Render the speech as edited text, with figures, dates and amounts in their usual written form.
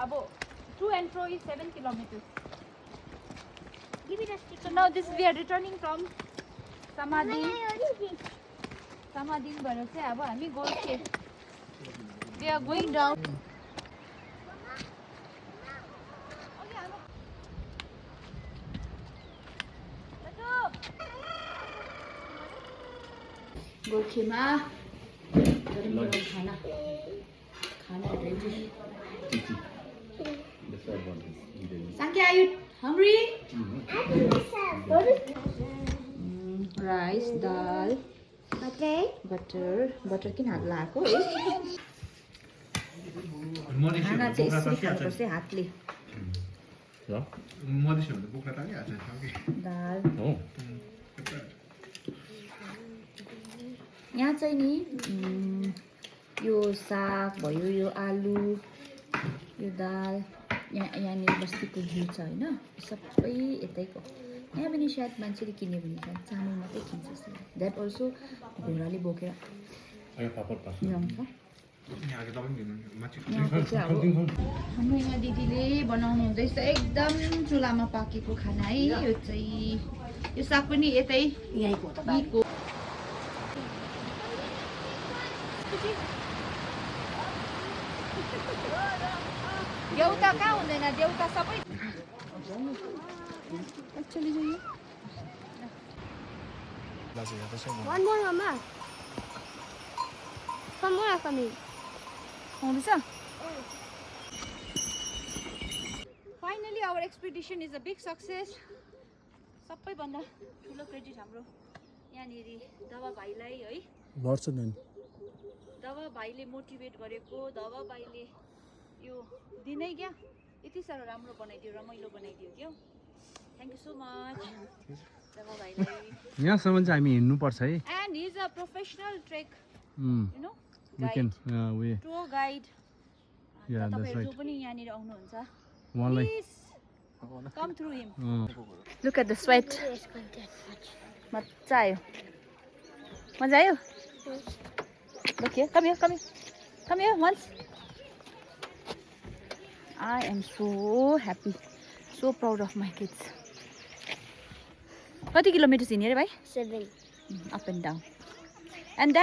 about to and fro is 7 kilometers. Give me the stick. So now this we are returning from Samadhi. Samadhi बाट चाहिँ अब हामी गोर्खे. We are going down. गोर्खेमा गरम गरम खाना ready. Sankhya, are you hungry? Rice, dal, butter किन हात लाएको है? खाना चाहिँ यसरी खानुपर्छ हातले. दाल. यहाँ चाहिँ नि यो साग भयो, यो आलु, यो दाल, यहाँनिर बस्तीको घिउ छ होइन, सबै यतैको. यहाँ पनि सायद मान्छेले किन्यो भने सायद चामल मात्रै किन्छ जस्तो. द्याट अल्सो घोडाले बोकेर ल्याउँछ. हाम्रो यहाँ दिदीले बनाउनु हुँदैछ एकदम चुलामा पाकेको खाना है. यो चाहिँ यो साग पनि यतै यहीँको. देउता कहाँ हुँदैन, देउता सबै एक्चुअली जो यो One more, Mama. Some more are coming. आउँदैछ. Finally our expedition is a big success. सबैभन्दा ठुलो क्रेडिट हाम्रो यहाँनिर दवा भाइलाई है. लड्छ नि. दवा भाइले मोटिभेट गरेको, दवा भाइले यो दिनै क्या यति साह्रो राम्रो बनाइदियो, रमाइलो बनाइदियो क्या. थ्याङ्क यू सो मच दवा भाइलाई. यहाँसम्म चाहिँ हामी हिँड्नु पर्छ है. And he is a professional trek, you know, We can tour guide. Yeah, that's तपाईहरु right. जो पनि यहाँनिर आउनुहुन्छ, उहाँलाई please come through him. Look at the sweat. मजा आयो. मजा आयो? Look here, come here, come here. Come here once. I am so happy, so proud of my kids. कति किलोमिटर हिँड्यो रे भाइ? 7. Up and down. And that